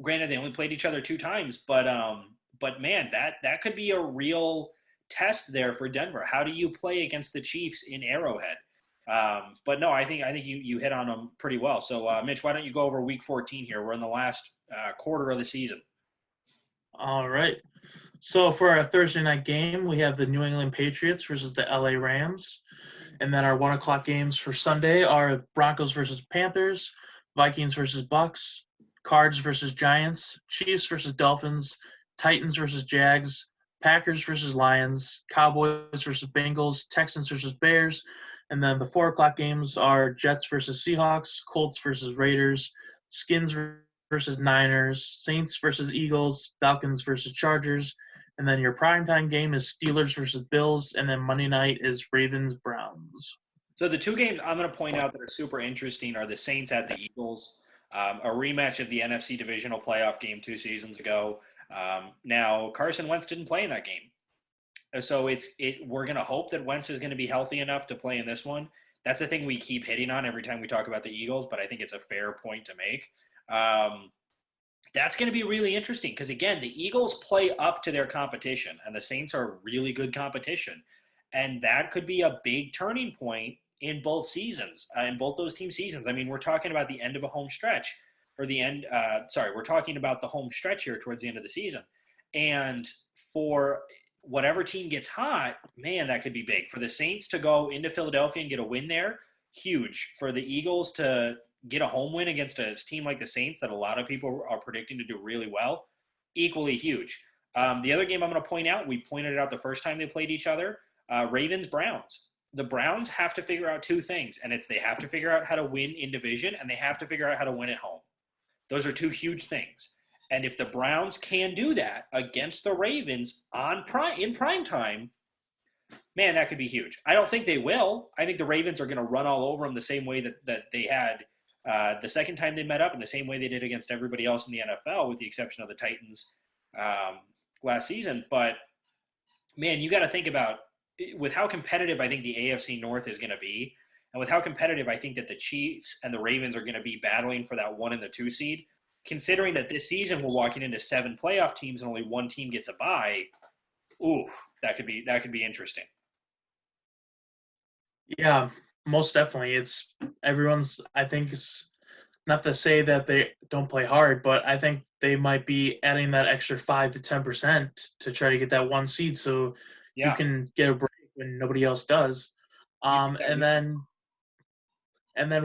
granted, they only played each other 2 times, but man, that could be a real test there for Denver. How do you play against the Chiefs in Arrowhead? But no, I think you hit on them pretty well. So, Mitch, why don't you go over Week 14 here? We're in the last quarter of the season. All right. So for our Thursday night game, we have the New England Patriots versus the LA Rams. And then our 1 o'clock games for Sunday are Broncos versus Panthers, Vikings versus Bucks, Cards versus Giants, Chiefs versus Dolphins, Titans versus Jags, Packers versus Lions, Cowboys versus Bengals, Texans versus Bears, And then the 4 o'clock games are Jets versus Seahawks, Colts versus Raiders, Skins versus Niners, Saints versus Eagles, Falcons versus Chargers. And then your primetime game is Steelers versus Bills. And then Monday night is Ravens Browns. So the two games I'm going to point out that are super interesting are the Saints at the Eagles, a rematch of the NFC divisional playoff game 2 seasons ago. Now Carson Wentz didn't play in that game, so we're going to hope that Wentz is going to be healthy enough to play in this one. That's the thing we keep hitting on every time we talk about the Eagles, but I think it's a fair point to make. That's going to be really interesting because, again, the Eagles play up to their competition, and the Saints are really good competition. And that could be a big turning point in both seasons, in both those team seasons. I mean, we're talking about the end of a home stretch, or we're talking about the home stretch here towards the end of the season. And for whatever team gets hot, man, that could be big. For the Saints to go into Philadelphia and get a win there, huge. For the Eagles to get a home win against a team like the Saints that a lot of people are predicting to do really well, equally huge. The other game I'm going to point out, we pointed it out the first time they played each other, Ravens-Browns. The Browns have to figure out two things, and they have to figure out how to win in division, and they have to figure out how to win at home. Those are two huge things. And if the Browns can do that against the Ravens in prime time, man, that could be huge. I don't think they will. I think the Ravens are going to run all over them the same way that they had the second time they met up, and the same way they did against everybody else in the NFL, with the exception of the Titans last season. But, man, you got to think about, with how competitive I think the AFC North is going to be, and with how competitive I think that the Chiefs and the Ravens are going to be battling for that 1 and the 2 seed, considering that this season we're walking into 7 playoff teams and only one team gets a bye, that could be interesting. Yeah, most definitely. I think it's not to say that they don't play hard, but I think they might be adding that extra 5 to 10% to try to get that 1 seed so you can get a break when nobody else does. And then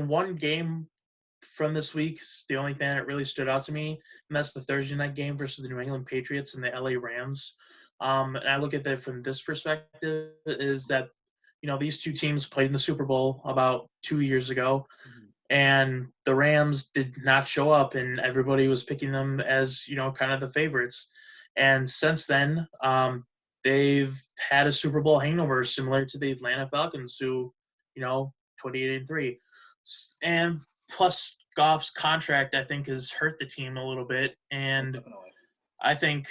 one game from this week is the only thing that really stood out to me, and that's the Thursday night game versus the New England Patriots and the LA Rams. And I look at that from this perspective, is that, these two teams played in the Super Bowl about 2 years ago, and the Rams did not show up, and everybody was picking them as, kind of the favorites. And since then, they've had a Super Bowl hangover similar to the Atlanta Falcons, who, 28-3. And plus Goff's contract, I think, has hurt the team a little bit. And Definitely. I think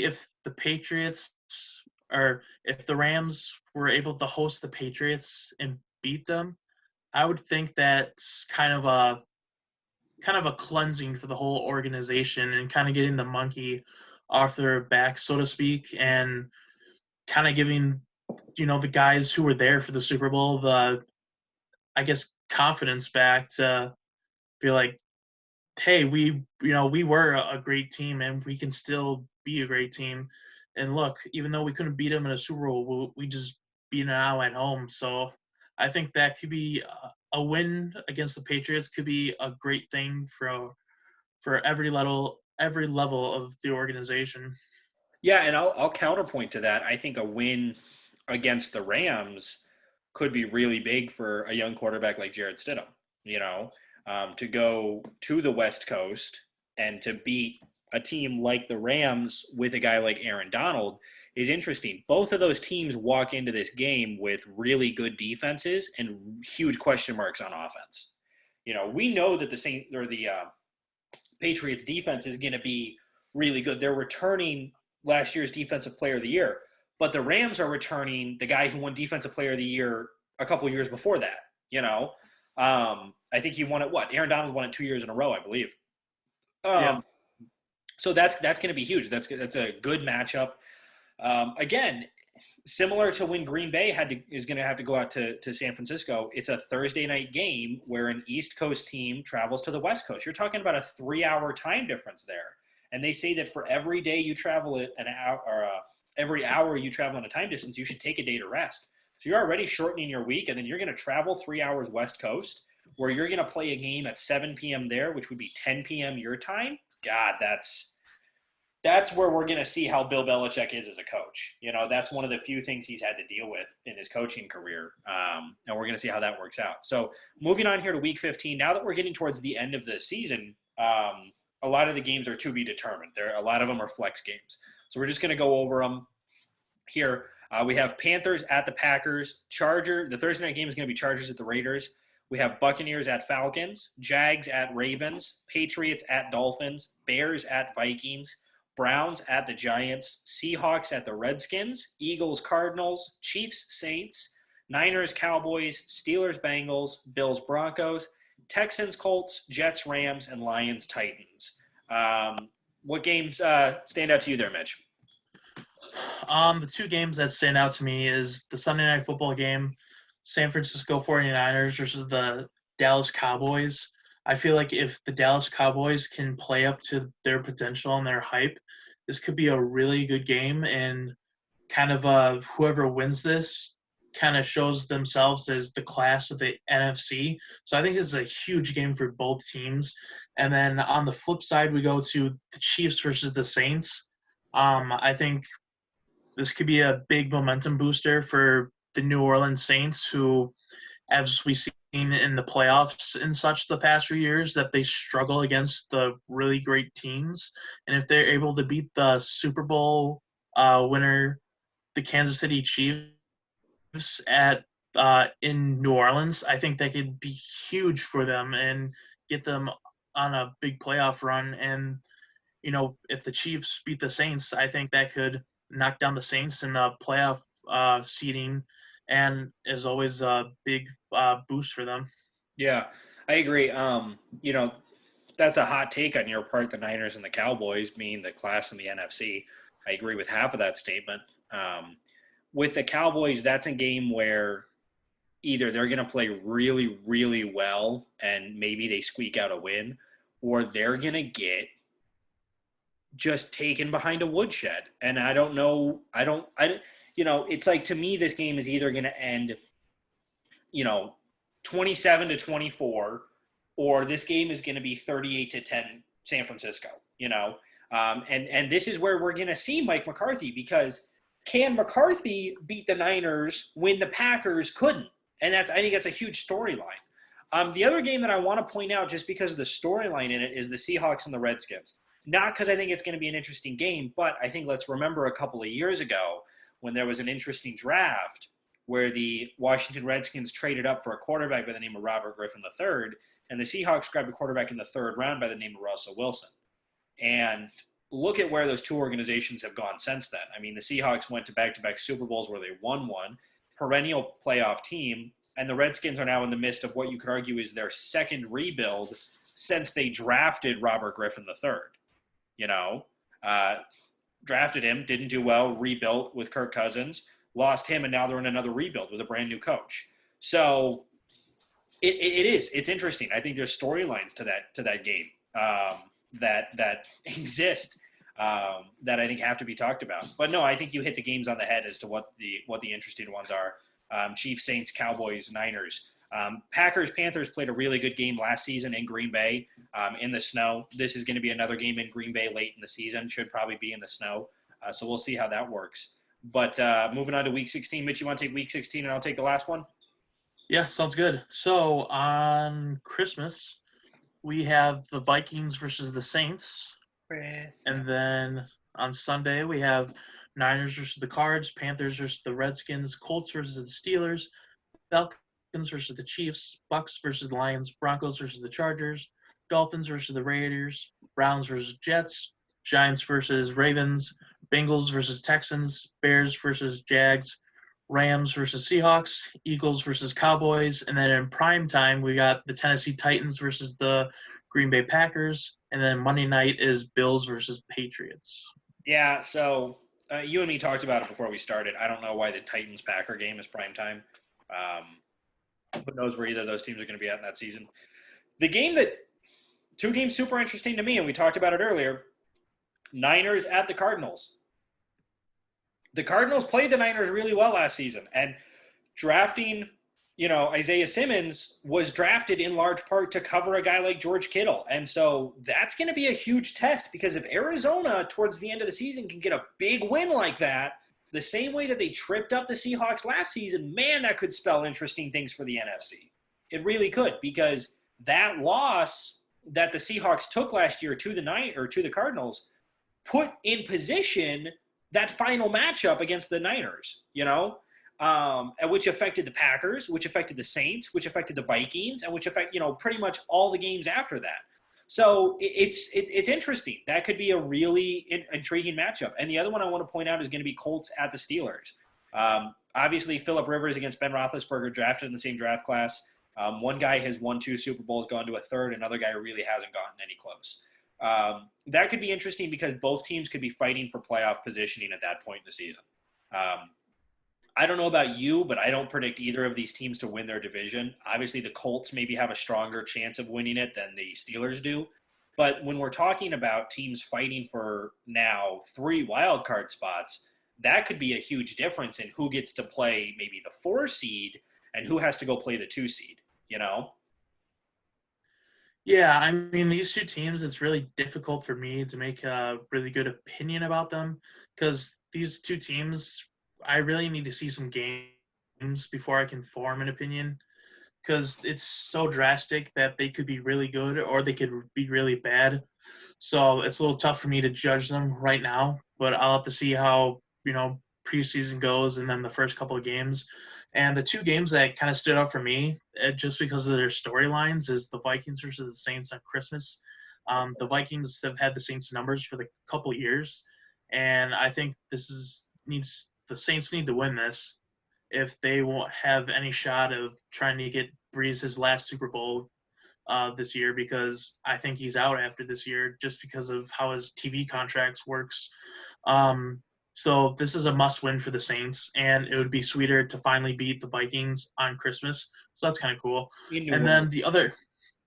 if the Patriots, or if the Rams were able to host the Patriots and beat them, I would think that's kind of a cleansing for the whole organization, and kind of getting the monkey off their back, so to speak, and kind of giving, the guys who were there for the Super Bowl confidence back to be like, hey, we were a great team, and we can still be a great team. And look, even though we couldn't beat them in a Super Bowl, we just beat them out at home. So I think that could be a win against the Patriots, could be a great thing for every level of the organization. Yeah, and I'll counterpoint to that. I think a win against the Rams could be really big for a young quarterback like Jarrett Stidham. To go to the West Coast and to beat a team like the Rams with a guy like Aaron Donald is interesting. Both of those teams walk into this game with really good defenses and huge question marks on offense. We know that the Patriots defense is going to be really good. They're returning last year's Defensive Player of the Year, but the Rams are returning the guy who won Defensive Player of the Year a couple of years before that. I think he won it. Aaron Donald won it 2 years in a row, I believe. Yeah. So that's going to be huge. That's a good matchup. Again, similar to when Green Bay is going to have to go out to San Francisco. It's a Thursday night game where an East Coast team travels to the West Coast. You're talking about a 3-hour time difference there. And they say that for every day you travel an hour, or every hour you travel in a time distance, you should take a day to rest. So you're already shortening your week, and then you're going to travel 3 hours West Coast, where you're going to play a game at 7 p.m. there, which would be 10 p.m. your time. God, that's where we're going to see how Bill Belichick is as a coach. That's one of the few things he's had to deal with in his coaching career. And we're going to see how that works out. So moving on here to week 15, now that we're getting towards the end of the season, a lot of the games are to be determined. A lot of them are flex games. So we're just going to go over them here. We have Panthers at the Packers. The Thursday night game is going to be Chargers at the Raiders. We have Buccaneers at Falcons, Jags at Ravens, Patriots at Dolphins, Bears at Vikings, Browns at the Giants, Seahawks at the Redskins, Eagles, Cardinals, Chiefs, Saints, Niners, Cowboys, Steelers, Bengals, Bills, Broncos, Texans, Colts, Jets, Rams, and Lions, Titans. What games stand out to you there, Mitch? The two games that stand out to me is the Sunday Night Football game, San Francisco 49ers versus the Dallas Cowboys. I feel like if the Dallas Cowboys can play up to their potential and their hype, this could be a really good game, and kind of whoever wins this kind of shows themselves as the class of the NFC. So I think this is a huge game for both teams. And then on the flip side, we go to the Chiefs versus the Saints. I think this could be a big momentum booster for the New Orleans Saints, who, as we've seen in the playoffs and such the past few years, that they struggle against the really great teams. And if they're able to beat the Super Bowl winner, the Kansas City Chiefs, at in New Orleans, I think that could be huge for them and get them on a big playoff run. And if the Chiefs beat the Saints, I think that could knock down the Saints in the playoff seeding, and is always a big boost for them. Yeah, I agree. That's a hot take on your part, the Niners and the Cowboys being the class in the NFC. I agree with half of that statement. With the Cowboys, that's a game where either they're going to play really, really well and maybe they squeak out a win, or they're going to get just taken behind a woodshed. And I don't know. It's like, to me, this game is either going to end, 27-24, or this game is going to be 38-10 San Francisco, and this is where we're going to see Mike McCarthy, because can McCarthy beat the Niners when the Packers couldn't? And I think that's a huge storyline. The other game that I want to point out, just because of the storyline in it, is the Seahawks and the Redskins. Not because I think it's going to be an interesting game, but I think let's remember a couple of years ago when there was an interesting draft where the Washington Redskins traded up for a quarterback by the name of Robert Griffin III, and the Seahawks grabbed a quarterback in the third round by the name of Russell Wilson. And look at where those two organizations have gone since then. I mean, the Seahawks went to back-to-back Super Bowls where they won one, perennial playoff team, and the Redskins are now in the midst of what you could argue is their second rebuild since they drafted Robert Griffin III. Drafted him, didn't do well, rebuilt with Kirk Cousins, lost him, and now they're in another rebuild with a brand new coach. So it's interesting. I think there's storylines to that game that exist that I think have to be talked about. But no, I think you hit the games on the head as to what the interesting ones are. Chiefs, Saints, Cowboys, Niners. Packers, Panthers played a really good game last season in Green Bay in the snow. This is going to be another game in Green Bay late in the season. Should probably be in the snow. So we'll see how that works. But moving on to Week 16. Mitch, you want to take Week 16 and I'll take the last one? Yeah, sounds good. So on Christmas, we have the Vikings versus the Saints. And then on Sunday, we have Niners versus the Cards, Panthers versus the Redskins, Colts versus the Steelers, Falcons versus the Chiefs, Bucks versus the Lions, Broncos versus the Chargers, Dolphins versus the Raiders, Browns versus Jets, Giants versus Ravens, Bengals versus Texans, Bears versus Jags, Rams versus Seahawks, Eagles versus Cowboys, and then in prime time, we got the Tennessee Titans versus the Green Bay Packers, and then Monday night is Bills versus Patriots. Yeah, so you and me talked about it before we started. I don't know why the Titans-Packer game is prime time. Who knows where either of those teams are going to be at in that season. Two games super interesting to me, and we talked about it earlier. Niners at the Cardinals. The Cardinals played the Niners really well last season, and drafting, Isaiah Simmons was drafted in large part to cover a guy like George Kittle. And so that's going to be a huge test, because if Arizona towards the end of the season can get a big win like that, the same way that they tripped up the Seahawks last season, man, that could spell interesting things for the NFC. It really could, because that loss that the Seahawks took last year to the Cardinals put in position that final matchup against the Niners, which affected the Packers, which affected the Saints, which affected the Vikings, and which affect pretty much all the games after that. So it's interesting. That could be a really intriguing matchup. And the other one I want to point out is going to be Colts at the Steelers. Obviously, Phillip Rivers against Ben Roethlisberger, drafted in the same draft class. One guy has won 2 Super Bowls, gone to a third. Another guy really hasn't gotten any close. That could be interesting, because both teams could be fighting for playoff positioning at that point in the season. I don't know about you, but I don't predict either of these teams to win their division. Obviously, the Colts maybe have a stronger chance of winning it than the Steelers do. But when we're talking about teams fighting for now 3 wild card spots, that could be a huge difference in who gets to play maybe the 4 seed and who has to go play the 2 seed. Yeah, I mean, these 2 teams, it's really difficult for me to make a really good opinion about them, because these 2 teams, I really need to see some games before I can form an opinion, because it's so drastic that they could be really good or they could be really bad. So it's a little tough for me to judge them right now, but I'll have to see how, preseason goes and then the first couple of games. And the 2 games that kind of stood out for me, just because of their storylines, is the Vikings versus the Saints on Christmas. The Vikings have had the Saints numbers for the couple of years, and I think the Saints need to win this if they won't have any shot of trying to get Breeze his last Super Bowl this year, because I think he's out after this year just because of how his TV contracts works. So this is a must-win for the Saints, and it would be sweeter to finally beat the Vikings on Christmas. So that's kind of cool. And then the other,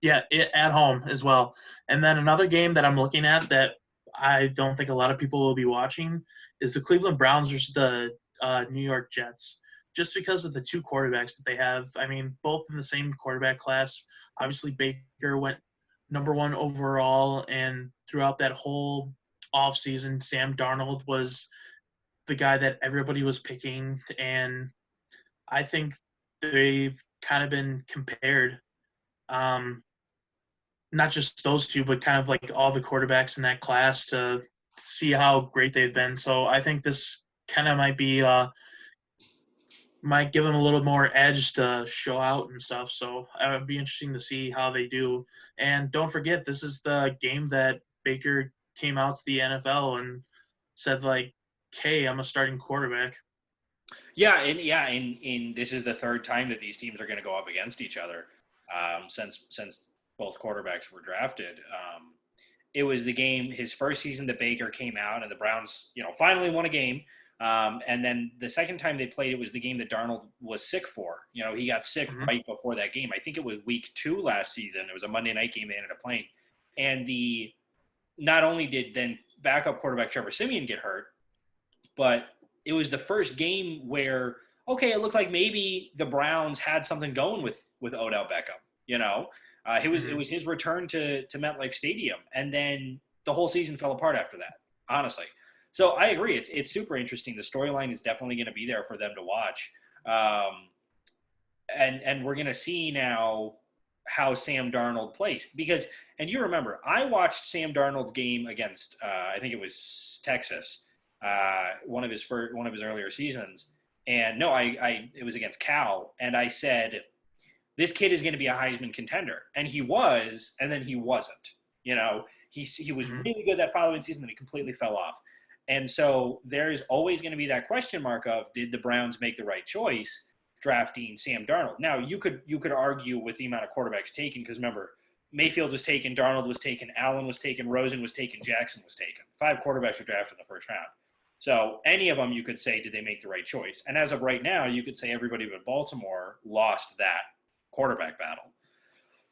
at home as well. And then another game that I'm looking at that I don't think a lot of people will be watching is the Cleveland Browns versus the New York Jets, just because of the 2 quarterbacks that they have. I mean, both in the same quarterback class. Obviously, Baker went number 1 overall, and throughout that whole offseason, Sam Darnold was the guy that everybody was picking, and I think they've kind of been compared. Not just those 2, but kind of like all the quarterbacks in that class, to see how great they've been. So I think this kind of might give them a little more edge to show out and stuff. So it would be interesting to see how they do. And don't forget, this is the game that Baker came out to the NFL and said, like, hey, I'm a starting quarterback. And this is the 3rd time that these teams are going to go up against each other since both quarterbacks were drafted. It was the game, his first season, that Baker came out, and the Browns, finally won a game. And then the second time they played, it was the game that Darnold was sick for. He got sick right before that game. I think it was week 2 last season. It was a Monday night game they ended up playing. And not only did then backup quarterback Trevor Siemian get hurt, but it was the first game where, okay, it looked like maybe the Browns had something going with Odell Beckham. It was his return to MetLife Stadium, and then the whole season fell apart after that, honestly. So I agree. It's super interesting. The storyline is definitely going to be there for them to watch. And we're going to see now how Sam Darnold plays, because, and you remember, I watched Sam Darnold's game against, I think it was Texas, one of his earlier seasons. And no, it was against Cal. And I said, this kid is going to be a Heisman contender. And he was, and then he wasn't. He was really good that following season, then he completely fell off. And so there's always going to be that question mark of, did the Browns make the right choice drafting Sam Darnold? Now, you could argue with the amount of quarterbacks taken, because remember, Mayfield was taken, Darnold was taken, Allen was taken, Rosen was taken, Jackson was taken. 5 quarterbacks were drafted in the first round. So any of them, you could say, did they make the right choice? And as of right now, you could say everybody but Baltimore lost that quarterback battle.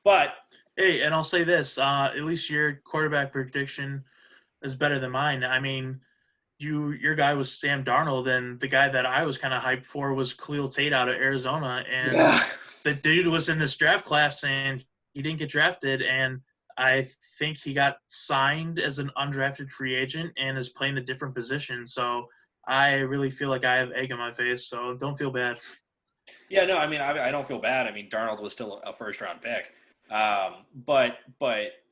But hey, and I'll say this: at least your quarterback prediction is better than mine. I mean, your guy was Sam Darnold, and the guy that I was kind of hyped for was Khalil Tate out of Arizona, and Yeah. the dude was in this draft class and he didn't get drafted, and I think he got signed as an undrafted free agent and is playing a different position. So I really feel like I have egg on my face, so don't feel bad. Yeah, no, I mean, I don't feel bad. I mean, Darnold was still a first round pick, but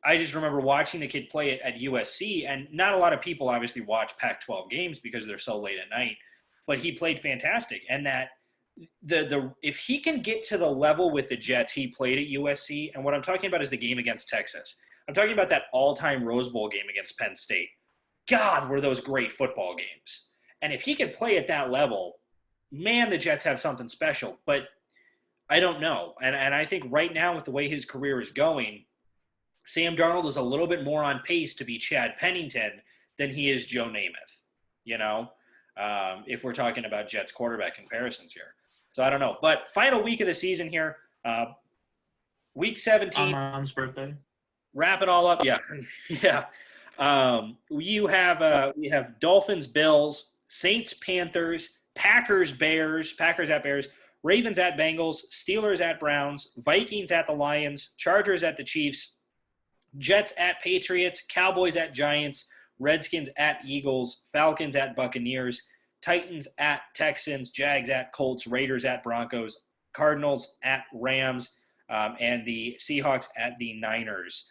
I just remember watching the kid play it at USC, and not a lot of people obviously watch Pac-12 games because they're so late at night. But he played fantastic, and that the if he can get to the level with the Jets he played at USC, and what I'm talking about is the game against Texas. I'm talking about that all-time Rose Bowl game against Penn State. God, were those great football games. And if he could play at that level, man, the Jets have something special. But I don't know. And I think right now, with the way his career is going, Sam Darnold is a little bit more on pace to be Chad Pennington than he is Joe Namath, you know, if we're talking about Jets quarterback comparisons here. So I don't know. But final week of the season here, week On 17. my mom's birthday. Wrap it all up. Yeah. Yeah. We have Dolphins, Bills, Saints, Panthers, Packers, Bears, Packers at Bears, Ravens at Bengals, Steelers at Browns, Vikings at the Lions, Chargers at the Chiefs, Jets at Patriots, Cowboys at Giants, Redskins at Eagles, Falcons at Buccaneers, Titans at Texans, Jags at Colts, Raiders at Broncos, Cardinals at Rams, and the Seahawks at the Niners.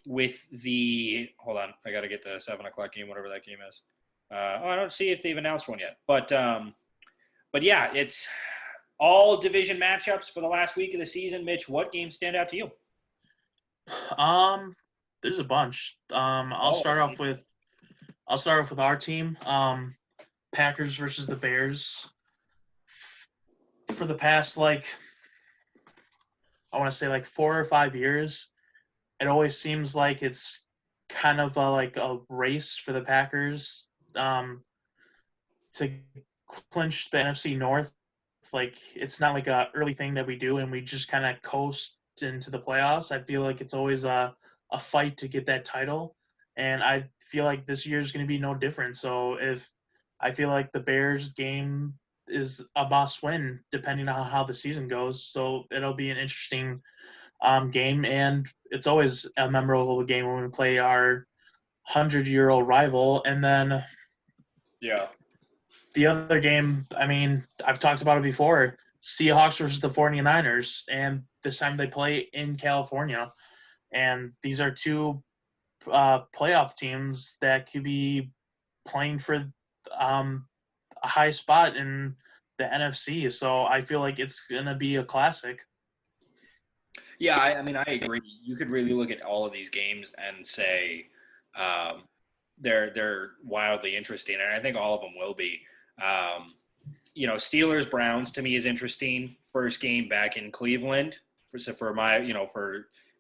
With the hold on, I got to get the 7 o'clock game, whatever that game is. I don't see if they've announced one yet, but yeah, it's all division matchups for the last week of the season. Mitch, what games stand out to you? There's a bunch. Oh, I'll start off with our team. Packers versus the Bears. For the past I want to say 4 or 5 years, it always seems like it's kind of a race for the Packers to clinch the NFC North. It's not like a early thing that we do and we just kind of coast into the playoffs. I feel like it's always a fight to get that title, and I feel like this year is going to be no different. So if I feel like the Bears game is a must win depending on how the season goes. So it'll be an interesting game, and it's always a memorable game when we play our 100-year-old rival. And then yeah. the other game, I mean, I've talked about it before, Seahawks versus the 49ers, and this time they play in California. And these are two playoff teams that could be playing for a high spot in the NFC. So I feel like it's going to be a classic. Yeah, I mean, I agree. You could really look at all of these games and say they're wildly interesting, and I think all of them will be. Steelers Browns to me is interesting. First game back in Cleveland for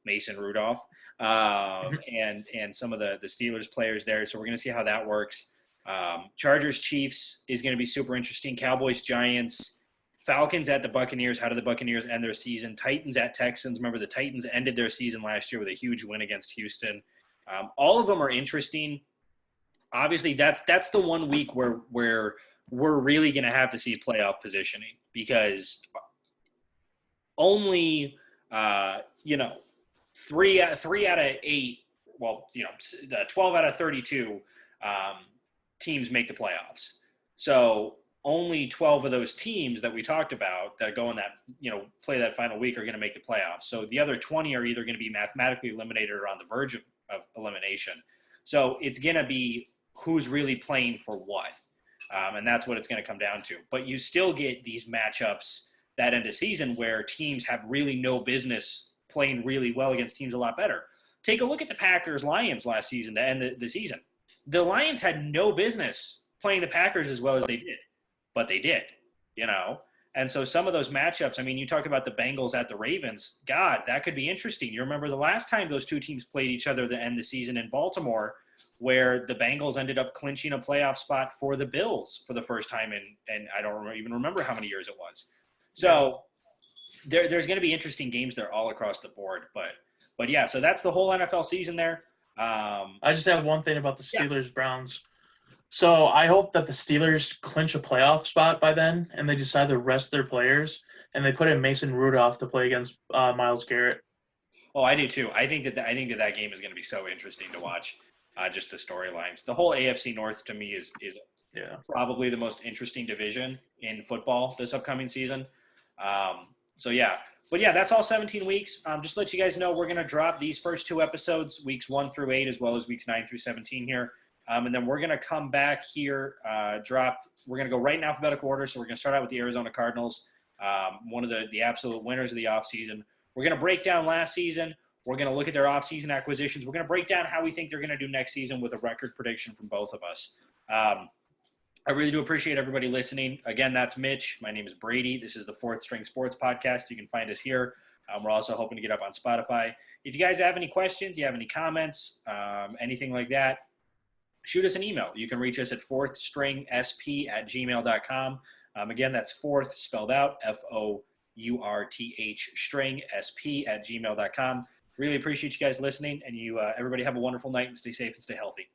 Mason Rudolph and some of the Steelers players there. So we're going to see how that works. Chargers Chiefs is going to be super interesting. Cowboys Giants. Falcons at the Buccaneers. How do the Buccaneers end their season? Titans at Texans. Remember, the Titans ended their season last year with a huge win against Houston. All of them are interesting. Obviously, that's the 1 week where we're really going to have to see playoff positioning, because only 3 out of 8, 12 out of 32 teams make the playoffs. So only 12 of those teams that we talked about that go in that, play that final week are going to make the playoffs. So the other 20 are either going to be mathematically eliminated or on the verge of elimination. So it's going to be who's really playing for what. And that's what it's going to come down to. But you still get these matchups that end of season where teams have really no business playing really well against teams a lot better. Take a look at the Packers-Lions last season to end the season. The Lions had no business playing the Packers as well as they did. But they did, And so some of those matchups, I mean, you talk about the Bengals at the Ravens. God, that could be interesting. You remember the last time those two teams played each other to end the season in Baltimore, where the Bengals ended up clinching a playoff spot for the Bills for the first time and I don't even remember how many years it was. So there's going to be interesting games there all across the board. But yeah, so that's the whole NFL season there. I just have one thing about the Steelers-Browns. So I hope that the Steelers clinch a playoff spot by then, and they decide to rest their players, and they put in Mason Rudolph to play against Miles Garrett. Oh, I do too. I think that game is going to be so interesting to watch. Just the storylines. The whole AFC North to me is Yeah. probably the most interesting division in football this upcoming season. So yeah, but yeah, that's all 17 weeks. Just to let you guys know, we're going to drop these first two episodes, weeks 1 through 8, as well as weeks 9 through 17 here. And then we're going to come back here, we're going to go right in alphabetical order. So we're going to start out with the Arizona Cardinals, one of the absolute winners of the offseason. We're going to break down last season. We're going to look at their offseason acquisitions. We're going to break down how we think they're going to do next season with a record prediction from both of us. I really do appreciate everybody listening. Again, that's Mitch. My name is Brady. This is the Fourth String Sports Podcast. You can find us here. We're also hoping to get up on Spotify. If you guys have any questions, you have any comments, anything like that, shoot us an email. You can reach us at fourthstringsp@gmail.com. Again, that's fourth spelled out, FOURTH string SP@gmail.com. Really appreciate you guys listening, and everybody have a wonderful night and stay safe and stay healthy.